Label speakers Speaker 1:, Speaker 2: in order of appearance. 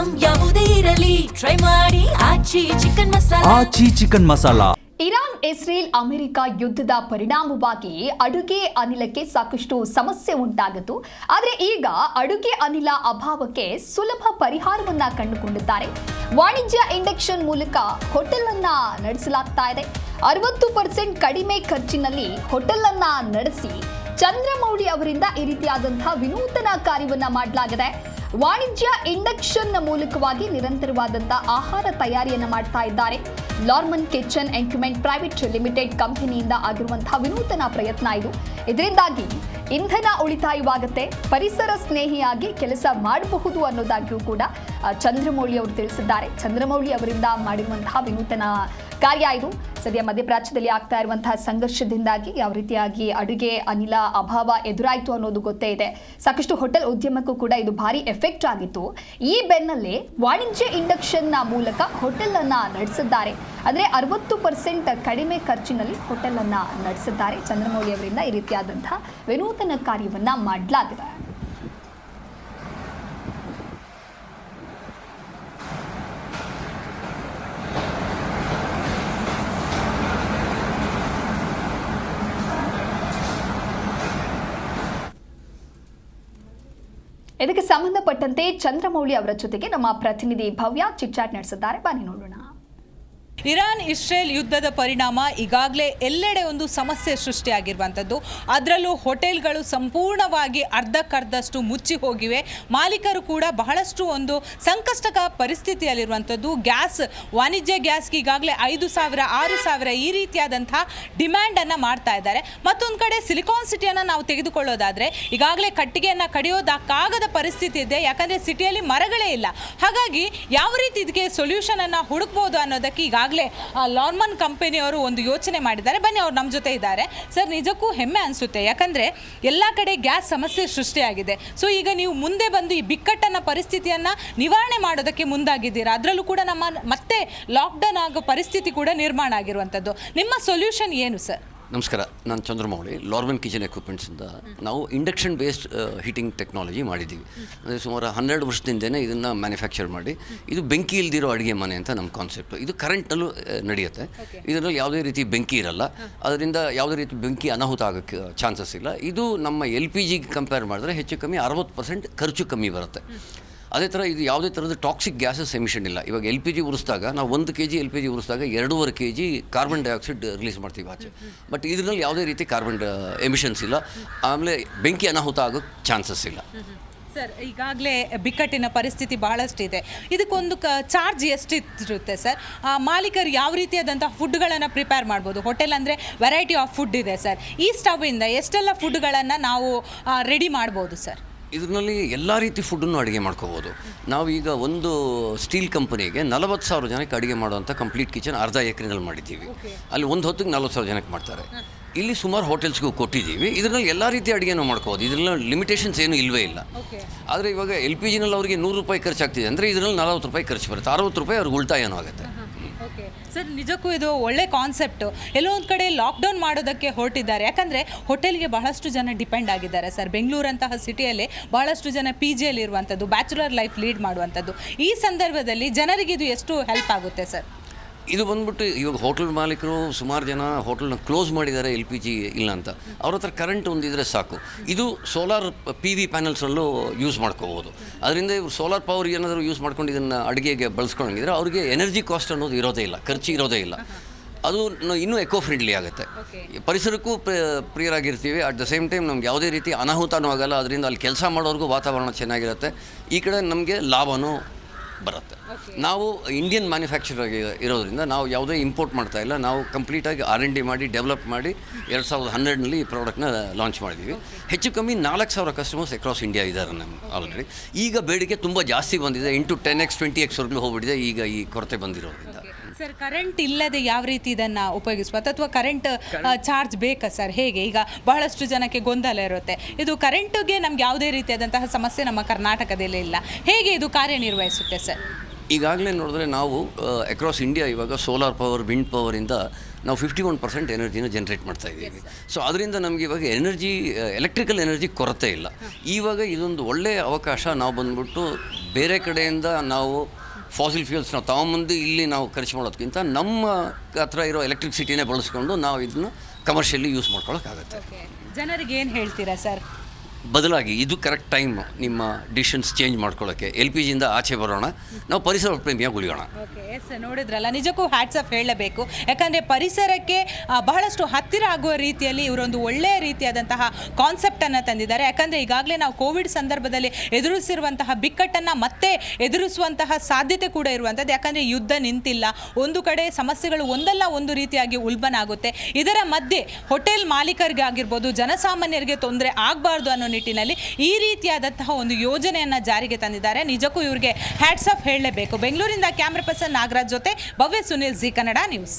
Speaker 1: Item ಯಾವುದೇ ಇರಲಿ try ಮಾಡಿ Aachi chicken masala.
Speaker 2: Iran, Israel, America ಯುದ್ಧದ ಪರಿಣಾಮವಾಗಿ ಅಡುಗೆ ಅನಿಲಕ್ಕೆ ಸಾಕಷ್ಟು ಸಮಸ್ಯೆ ಉಂಟಾಗಿತ್ತು. ಆದರೆ ಈಗ ಅಡುಗೆ ಅನಿಲ ಅಭಾವಕ್ಕೆ ಸುಲಭ ಪರಿಹಾರವನ್ನ ಕಂಡುಕೊಂಡಿದ್ದಾರೆ. ವಾಣಿಜ್ಯ ಇಂಡಕ್ಷನ್ ಮೂಲಕ ಹೋಟೆಲ್ ಅನ್ನ ನಡೆಸಲಾಗ್ತಾ ಇದೆ. 60% ಕಡಿಮೆ ಖರ್ಚಿನಲ್ಲಿ ಹೋಟೆಲ್ ಅನ್ನ ನಡೆಸಿ ಚಂದ್ರಮೌಳಿ ಅವರಿಂದ ಈ ರೀತಿಯಾದಂತಹ ವಿನೂತನ ಕಾರ್ಯವನ್ನ ಮಾಡಲಾಗಿದೆ. ವಾಣಿಜ್ಯ ಇಂಡಕ್ಷನ್ ಮೂಲಕವಾಗಿ ನಿರಂತರವಾದಂತಹ ಆಹಾರ ತಯಾರಿಯನ್ನು ಮಾಡ್ತಾ ಇದ್ದಾರೆ. ಲಾರ್ಮನ್ ಕಿಚನ್ ಎಂಕ್ಯುಮೆಂಟ್ ಪ್ರೈವೇಟ್ ಲಿಮಿಟೆಡ್ ಕಂಪನಿಯಿಂದ ಆಗಿರುವಂತಹ ವಿನೂತನ ಪ್ರಯತ್ನ ಇದು. ಇದರಿಂದಾಗಿ ಇಂಧನ ಉಳಿತಾಯವಾಗುತ್ತೆ, ಪರಿಸರ ಸ್ನೇಹಿಯಾಗಿ ಕೆಲಸ ಮಾಡಬಹುದು ಅನ್ನೋದಾಗಿಯೂ ಕೂಡ ಚಂದ್ರಮೌಳಿ ಅವರು ತಿಳಿಸಿದ್ದಾರೆ. ಚಂದ್ರಮೌಳಿ ಅವರಿಂದ ಮಾಡಿರುವಂತಹ ವಿನೂತನ ಕಾರ್ಯ ಇದು. ಸದ್ಯ ಮಧ್ಯಪ್ರಾಚ್ಯದಲ್ಲಿ ಆಗ್ತಾ ಇರುವಂತಹ ಸಂಘರ್ಷದಿಂದಾಗಿ ಯಾವ ರೀತಿಯಾಗಿ ಅಡುಗೆ ಅನಿಲ ಅಭಾವ ಎದುರಾಯಿತು ಅನ್ನೋದು ಗೊತ್ತೇ ಇದೆ. ಸಾಕಷ್ಟು ಹೋಟೆಲ್ ಉದ್ಯಮಕ್ಕೂ ಕೂಡ ಇದು ಭಾರಿ ಎಫೆಕ್ಟ್ ಆಗಿತ್ತು. ಈ ಬೆನ್ನಲ್ಲೇ ವಾಣಿಜ್ಯ ಇಂಡಕ್ಷನ್ ಮೂಲಕ ಹೋಟೆಲ್ ಅನ್ನ ನಡೆಸಿದ್ದಾರೆ. ಅಂದ್ರೆ 60% ಕಡಿಮೆ ಖರ್ಚಿನಲ್ಲಿ ಹೋಟೆಲ್ ಅನ್ನ ನಡೆಸಿದ್ದಾರೆ. ಚಂದ್ರಮೌಳಿ ಅವರಿಂದ ಈ ರೀತಿಯಾದಂತಹ ವಿನೂತನ ಕಾರ್ಯವನ್ನ ಮಾಡಲಾಗಿದೆ. ಇದಕ್ಕೆ ಸಂಬಂಧಪಟ್ಟಂತೆ ಚಂದ್ರಮೌಳಿ ಅವರ ಜೊತೆಗೆ ನಮ್ಮ ಪ್ರತಿನಿಧಿ ಭವ್ಯ ಚಿಟ್ಚಾಟ್ ನಡೆಸಿದ್ದಾರೆ. ಬನ್ನಿ ನೋಡೋಣ.
Speaker 3: ಇರಾನ್ ಇಸ್ರೇಲ್ ಯುದ್ಧದ ಪರಿಣಾಮ ಈಗಾಗಲೇ ಎಲ್ಲೆಡೆ ಒಂದು ಸಮಸ್ಯೆ ಸೃಷ್ಟಿಯಾಗಿರುವಂಥದ್ದು. ಅದರಲ್ಲೂ ಹೋಟೆಲ್ಗಳು ಸಂಪೂರ್ಣವಾಗಿ ಅರ್ಧಕ್ಕರ್ಧಷ್ಟು ಮುಚ್ಚಿ ಹೋಗಿವೆ. ಮಾಲೀಕರು ಕೂಡ ಬಹಳಷ್ಟು ಒಂದು ಸಂಕಷ್ಟಕ ಪರಿಸ್ಥಿತಿಯಲ್ಲಿರುವಂಥದ್ದು. ವಾಣಿಜ್ಯ ಗ್ಯಾಸ್ಗೆ ಈಗಾಗಲೇ 5,000 6,000 ಈ ರೀತಿಯಾದಂತಹ ಡಿಮ್ಯಾಂಡನ್ನು ಮಾಡ್ತಾ ಇದ್ದಾರೆ. ಮತ್ತೊಂದು ಕಡೆ ಸಿಲಿಕಾನ್ ಸಿಟಿಯನ್ನು ನಾವು ತೆಗೆದುಕೊಳ್ಳೋದಾದರೆ ಈಗಾಗಲೇ ಕಟ್ಟಿಗೆಯನ್ನು ಕಡಿಯೋದಕ್ಕಾಗದ ಪರಿಸ್ಥಿತಿ ಇದೆ. ಯಾಕಂದರೆ ಸಿಟಿಯಲ್ಲಿ ಮರಗಳೇ ಇಲ್ಲ. ಹಾಗಾಗಿ ಯಾವ ರೀತಿ ಇದಕ್ಕೆ ಸೊಲ್ಯೂಷನನ್ನು ಹುಡುಕ್ಬೋದು ಅನ್ನೋದಕ್ಕೆ ಈಗಾಗಲೇ ಲಾರ್ಮನ್ ಕಂಪನಿಯವರು ಒಂದು ಯೋಚನೆ ಮಾಡಿದ್ದಾರೆ. ಬನ್ನಿ, ಅವ್ರು ನಮ್ಮ ಜೊತೆ ಇದ್ದಾರೆ. ಸರ್, ನಿಜಕ್ಕೂ ಹೆಮ್ಮೆ ಅನಿಸುತ್ತೆ. ಯಾಕಂದರೆ ಎಲ್ಲ ಕಡೆ ಗ್ಯಾಸ್ ಸಮಸ್ಯೆ ಸೃಷ್ಟಿಯಾಗಿದೆ. ಸೊ ಈಗ ನೀವು ಮುಂದೆ ಬಂದು ಈ ಬಿಕ್ಕಟ್ಟನ್ನ ಪರಿಸ್ಥಿತಿಯನ್ನು ನಿವಾರಣೆ ಮಾಡೋದಕ್ಕೆ ಮುಂದಾಗಿದ್ದೀರಾ. ಅದರಲ್ಲೂ ಕೂಡ ನಮ್ಮ ಮತ್ತೆ ಲಾಕ್ಡೌನ್ ಆಗೋ ಪರಿಸ್ಥಿತಿ ಕೂಡ ನಿರ್ಮಾಣ ಆಗಿರುವಂಥದ್ದು. ನಿಮ್ಮ ಸೊಲ್ಯೂಷನ್ ಏನು ಸರ್?
Speaker 4: ನಮಸ್ಕಾರ, ನಾನು ಚಂದ್ರಮೌಳಿ. ಲಾರ್ಮನ್ ಕಿಚನ್ ಎಕ್ವಿಪ್ಮೆಂಟ್ಸಿಂದ ನಾವು ಇಂಡಕ್ಷನ್ ಬೇಸ್ಡ್ ಹೀಟಿಂಗ್ ಟೆಕ್ನಾಲಜಿ ಮಾಡಿದ್ದೀವಿ. ಅಂದರೆ ಸುಮಾರು 12 ವರ್ಷದಿಂದನೇ ಇದನ್ನು ಮ್ಯಾನುಫ್ಯಾಕ್ಚರ್ ಮಾಡಿ, ಇದು ಬೆಂಕಿ ಇಲ್ದಿರೋ ಅಡುಗೆ ಮನೆ ಅಂತ ನಮ್ಮ ಕಾನ್ಸೆಪ್ಟು. ಇದು ಕರೆಂಟ್ನಲ್ಲೂ ನಡೆಯುತ್ತೆ. ಇದರಲ್ಲಿ ಯಾವುದೇ ರೀತಿ ಬೆಂಕಿ ಇರಲ್ಲ. ಅದರಿಂದ ಯಾವುದೇ ರೀತಿ ಬೆಂಕಿ ಅನಾಹುತ ಆಗೋಕ್ಕೆ ಚಾನ್ಸಸ್ ಇಲ್ಲ. ಇದು ನಮ್ಮ LPG ಕಂಪೇರ್ ಮಾಡಿದ್ರೆ ಹೆಚ್ಚು ಕಮ್ಮಿ 60% ಖರ್ಚು ಕಮ್ಮಿ ಬರುತ್ತೆ. ಅದೇ ಥರ ಇದು ಯಾವುದೇ ಥರದ ಟಾಕ್ಸಿಕ್ ಗ್ಯಾಸಸ್ ಎಮಿಷನ್ ಇಲ್ಲ. ಇವಾಗ LPG ಉರಿಸಿದಾಗ ನಾವು 1 kg LPG ಉರಿಸಿದಾಗ 2.5 kg carbon dioxide release ಮಾಡ್ತೀವಿ ಆಚೆ. ಬಟ್ ಇದರಲ್ಲಿ ಯಾವುದೇ ರೀತಿ ಕಾರ್ಬನ್ ಎಮಿಷನ್ಸ್ ಇಲ್ಲ. ಆಮೇಲೆ ಬೆಂಕಿ ಅನಾಹುತ ಆಗೋಕ್ಕೆ ಚಾನ್ಸಸ್ ಇಲ್ಲ.
Speaker 3: ಸರ್, ಈಗಾಗಲೇ ಬಿಕ್ಕಟ್ಟಿನ ಪರಿಸ್ಥಿತಿ ಬಹಳಷ್ಟಿದೆ. ಇದಕ್ಕೊಂದು ಚಾರ್ಜ್ ಎಷ್ಟಿರುತ್ತೆ ಸರ್? ಮಾಲೀಕರು ಯಾವ ರೀತಿಯಾದಂಥ ಫುಡ್ಗಳನ್ನು ಪ್ರಿಪೇರ್ ಮಾಡ್ಬೋದು? ಹೋಟೆಲ್ ಅಂದರೆ ವೆರೈಟಿ ಆಫ್ ಫುಡ್ ಇದೆ ಸರ್. ಈ ಸ್ಟವ್ವಿಂದ ಎಷ್ಟೆಲ್ಲ ಫುಡ್ಗಳನ್ನು ನಾವು ರೆಡಿ ಮಾಡ್ಬೋದು ಸರ್?
Speaker 4: ಇದರಲ್ಲಿ ಎಲ್ಲ ರೀತಿ ಫುಡ್ಡನ್ನು ಅಡುಗೆ ಮಾಡ್ಕೋಬೋದು. ನಾವು ಈಗ ಒಂದು ಸ್ಟೀಲ್ ಕಂಪನಿಗೆ 40,000 ಜನಕ್ಕೆ ಅಡುಗೆ ಮಾಡುವಂಥ ಕಂಪ್ಲೀಟ್ ಕಿಚನ್ ಅರ್ಧ ಎಕರೆನಲ್ಲಿ ಮಾಡಿದ್ದೀವಿ. ಅಲ್ಲಿ ಒಂದು ಹೊತ್ತಿಗೆ 40,000 ಜನಕ್ಕೆ ಮಾಡ್ತಾರೆ. ಇಲ್ಲಿ ಸುಮಾರು ಹೋಟೆಲ್ಸ್ಗೂ ಕೊಟ್ಟಿದ್ದೀವಿ. ಇದರಲ್ಲಿ ಎಲ್ಲ ರೀತಿ ಅಡುಗೆನೂ ಮಾಡ್ಕೋಬೋದು. ಇದರಲ್ಲಿ ಲಿಮಿಟೇಷನ್ಸ್ ಏನೂ ಇಲ್ಲವೇ ಇಲ್ಲ. ಆದರೆ ಇವಾಗ LPGನಲ್ಲಿ ಅವರಿಗೆ 100 ರೂಪಾಯಿ ಖರ್ಚಾಗ್ತಿದೆ ಅಂದರೆ ಇದರಲ್ಲಿ 40 ರೂಪಾಯಿ ಖರ್ಚು ಬರುತ್ತೆ. 60 ರೂಪಾಯಿ ಅವ್ರಿಗೆ ಉಳಿತಾಯನೂ ಆಗುತ್ತೆ.
Speaker 3: ಸರ್, ನಿಜಕ್ಕೂ ಇದು ಒಳ್ಳೆ ಕಾನ್ಸೆಪ್ಟು. ಎಲ್ಲೋ ಒಂದು ಕಡೆ ಲಾಕ್ಡೌನ್ ಮಾಡೋದಕ್ಕೆ ಹೊರಟಿದ್ದಾರೆ. ಯಾಕಂದರೆ ಹೋಟೆಲ್ಗೆ ಬಹಳಷ್ಟು ಜನ ಡಿಪೆಂಡ್ ಆಗಿದ್ದಾರೆ ಸರ್. ಬೆಂಗಳೂರಂತಹ ಸಿಟಿಯಲ್ಲಿ ಬಹಳಷ್ಟು ಜನ PGಯಲ್ಲಿ ಇರುವಂಥದ್ದು, ಬ್ಯಾಚುಲರ್ ಲೈಫ್ ಲೀಡ್ ಮಾಡುವಂಥದ್ದು. ಈ ಸಂದರ್ಭದಲ್ಲಿ ಜನರಿಗೆ ಇದು ಎಷ್ಟು ಹೆಲ್ಪ್ ಆಗುತ್ತೆ ಸರ್?
Speaker 4: ಇದು ಬಂದ್ಬಿಟ್ಟು ಇವಾಗ ಹೋಟೆಲ್ ಮಾಲೀಕರು ಸುಮಾರು ಜನ ಹೋಟೆಲ್ನ ಕ್ಲೋಸ್ ಮಾಡಿದ್ದಾರೆ LPG ಇಲ್ಲ ಅಂತ. ಅವ್ರ ಹತ್ರ ಕರೆಂಟ್ ಒಂದಿದ್ರೆ ಸಾಕು. ಇದು ಸೋಲಾರ್ PV ಪ್ಯಾನಲ್ಸಲ್ಲೂ ಯೂಸ್ ಮಾಡ್ಕೋಬೋದು. ಅದರಿಂದ ಇವರು ಸೋಲಾರ್ ಪವರ್ ಏನಾದರೂ ಯೂಸ್ ಮಾಡ್ಕೊಂಡು ಇದನ್ನು ಅಡುಗೆಗೆ ಬಳಸ್ಕೊಂಡಿದ್ರೆ ಅವ್ರಿಗೆ ಎನರ್ಜಿ ಕಾಸ್ಟ್ ಅನ್ನೋದು ಇರೋದೇ ಇಲ್ಲ, ಖರ್ಚು ಇರೋದೇ ಇಲ್ಲ. ಅದು ಇನ್ನೂ ಎಕೋ ಫ್ರೆಂಡ್ಲಿ ಆಗುತ್ತೆ. ಪರಿಸರಕ್ಕೂ ಪ್ರಿಯರಾಗಿರ್ತೀವಿ. ಅಟ್ ದ ಸೇಮ್ ಟೈಮ್ ನಮ್ಗೆ ಯಾವುದೇ ರೀತಿ ಅನಾಹುತನೂ ಆಗಲ್ಲ. ಅದರಿಂದ ಅಲ್ಲಿ ಕೆಲಸ ಮಾಡೋರ್ಗೂ ವಾತಾವರಣ ಚೆನ್ನಾಗಿರುತ್ತೆ. ಈ ಕಡೆ ನಮಗೆ ಲಾಭನೂ ಬರುತ್ತೆ. ನಾವು ಇಂಡಿಯನ್ ಮ್ಯಾನುಫ್ಯಾಕ್ಚರ್ ಇರೋದ್ರಿಂದ ನಾವು ಯಾವುದೇ ಇಂಪೋರ್ಟ್ ಮಾಡ್ತಾ ಇಲ್ಲ. ನಾವು ಕಂಪ್ಲೀಟಾಗಿ R&D ಮಾಡಿ ಡೆವಲಪ್ ಮಾಡಿ 2012ರಲ್ಲಿ ಈ ಪ್ರಾಡಕ್ಟ್ನ ಲಾಂಚ್ ಮಾಡಿದ್ದೀವಿ. ಹೆಚ್ಚು ಕಮ್ಮಿ 4,000 ಕಸ್ಟಮರ್ಸ್ ಅಕ್ರಾಸ್ ಇಂಡಿಯಾ ಇದ್ದಾರೆ ನಮ್ಗೆ ಆಲ್ರೆಡಿ. ಈಗ ಬೇಡಿಕೆ ತುಂಬ ಜಾಸ್ತಿ ಬಂದಿದೆ. 10x 20x ವರೆಗೂ ಹೋಗ್ಬಿಟ್ಟಿದೆ ಈಗ ಈ ಕೊರತೆ ಬಂದಿರೋದ್ರಿಂದ.
Speaker 3: ಸರ್, ಕರೆಂಟ್ ಇಲ್ಲದೆ ಯಾವ ರೀತಿ ಇದನ್ನು ಉಪಯೋಗಿಸ್ಬೋದು? ಅಥವಾ ಕರೆಂಟ್ ಚಾರ್ಜ್ ಬೇಕಾ ಸರ್? ಹೇಗೆ? ಈಗ ಬಹಳಷ್ಟು ಜನಕ್ಕೆ ಗೊಂದಲ ಇರುತ್ತೆ. ಇದು ಕರೆಂಟಿಗೆ ನಮ್ಗೆ ಯಾವುದೇ ರೀತಿಯಾದಂತಹ ಸಮಸ್ಯೆ ನಮ್ಮ ಕರ್ನಾಟಕದಲ್ಲಿ ಇಲ್ಲ. ಹೇಗೆ ಇದು ಕಾರ್ಯನಿರ್ವಹಿಸುತ್ತೆ ಸರ್?
Speaker 4: ಈಗಾಗಲೇ ನೋಡಿದ್ರೆ ನಾವು ಅಕ್ರಾಸ್ ಇಂಡಿಯಾ ಇವಾಗ ಸೋಲಾರ್ ಪವರ್, ವಿಂಡ್ ಪವರಿಂದ ನಾವು 51% ಎನರ್ಜಿನ ಜನ್ರೇಟ್ ಮಾಡ್ತಾ ಇದ್ದೀವಿ. ಸೊ ಅದರಿಂದ ನಮಗೆ ಇವಾಗ ಎಲೆಕ್ಟ್ರಿಕಲ್ ಎನರ್ಜಿ ಕೊರತೆ ಇಲ್ಲ. ಇವಾಗ ಇದೊಂದು ಒಳ್ಳೆಯ ಅವಕಾಶ. ನಾವು ಬಂದ್ಬಿಟ್ಟು ಬೇರೆ ಕಡೆಯಿಂದ ನಾವು ಫಾಸಿಲ್ ಫ್ಯೂಲ್ಸ್ನ ತಗೊಂಬಂದು ಇಲ್ಲಿ ನಾವು ಖರ್ಚು ಮಾಡೋದಕ್ಕಿಂತ ನಮ್ಮ ಹತ್ರ ಇರೋ ಎಲೆಕ್ಟ್ರಿಸಿಟಿನೇ ಬಳಸ್ಕೊಂಡು ನಾವು ಇದನ್ನು ಕಮರ್ಷಿಯಲಿ ಯೂಸ್ ಮಾಡ್ಕೊಳ್ಳೋಕ್ಕಾಗತ್ತೆ.
Speaker 3: ಜನರಿಗೆ ಏನು ಹೇಳ್ತೀರಾ ಸರ್?
Speaker 4: ಬದಲಾಗಿ ಇದು ಕರೆಕ್ಟ್ ಟೈಮ್ ನಿಮ್ಮ ಡಿಸಿಷನ್ಸ್ ಚೇಂಜ್ ಮಾಡ್ಕೊಳ್ಳೋಕ್ಕೆ. LPGಯಿಂದ ಆಚೆ ಬರೋಣ, ನಾವು ಪರಿಸರ ಪ್ರೇಮಿಯಾಗಿ ಉಳಿಯೋಣ.
Speaker 3: ಓಕೆ, ಎಸ್, ನೋಡಿದ್ರಲ್ಲ, ನಿಜಕ್ಕೂ ಹ್ಯಾಟ್ಸ್ ಆಫ್ ಹೇಳಬೇಕು. ಯಾಕಂದರೆ ಪರಿಸರಕ್ಕೆ ಬಹಳಷ್ಟು ಹತ್ತಿರ ಆಗುವ ರೀತಿಯಲ್ಲಿ ಇವರೊಂದು ಒಳ್ಳೆಯ ರೀತಿಯಾದಂತಹ ಕಾನ್ಸೆಪ್ಟನ್ನು ತಂದಿದ್ದಾರೆ. ಯಾಕಂದರೆ ಈಗಾಗಲೇ ನಾವು ಕೋವಿಡ್ ಸಂದರ್ಭದಲ್ಲಿ ಎದುರಿಸಿರುವಂತಹ ಬಿಕ್ಕಟ್ಟನ್ನು ಮತ್ತೆ ಎದುರಿಸುವಂತಹ ಸಾಧ್ಯತೆ ಕೂಡ ಇರುವಂಥದ್ದು. ಯಾಕಂದರೆ ಯುದ್ಧ ನಿಂತಿಲ್ಲ, ಒಂದು ಕಡೆ ಸಮಸ್ಯೆಗಳು ಒಂದಲ್ಲ ಒಂದು ರೀತಿಯಾಗಿ ಉಲ್ಬಣಾಗುತ್ತೆ. ಇದರ ಮಧ್ಯೆ ಹೋಟೆಲ್ ಮಾಲೀಕರಿಗೆ ಆಗಿರ್ಬೋದು, ಜನಸಾಮಾನ್ಯರಿಗೆ ತೊಂದರೆ ಆಗಬಾರ್ದು ಅನ್ನೋ ನಿಟ್ಟಿನಲ್ಲಿ ಈ ರೀತಿಯಾದಂತಹ ಒಂದು ಯೋಜನೆಯನ್ನು ಜಾರಿಗೆ ತಂದಿದ್ದಾರೆ. ನಿಜಕ್ಕೂ ಇವರಿಗೆ ಹ್ಯಾಟ್ಸ್ ಆಫ್ ಹೇಳಲೇಬೇಕು. ಬೆಂಗಳೂರಿಂದ ಕ್ಯಾಮ್ರಾ ಪರ್ಸನ್ ನಾಗರಾಜ್ ಜೊತೆ ಭವ್ಯ ಸುನಿಲ್, ಜಿ ಕನ್ನಡ ನ್ಯೂಸ್.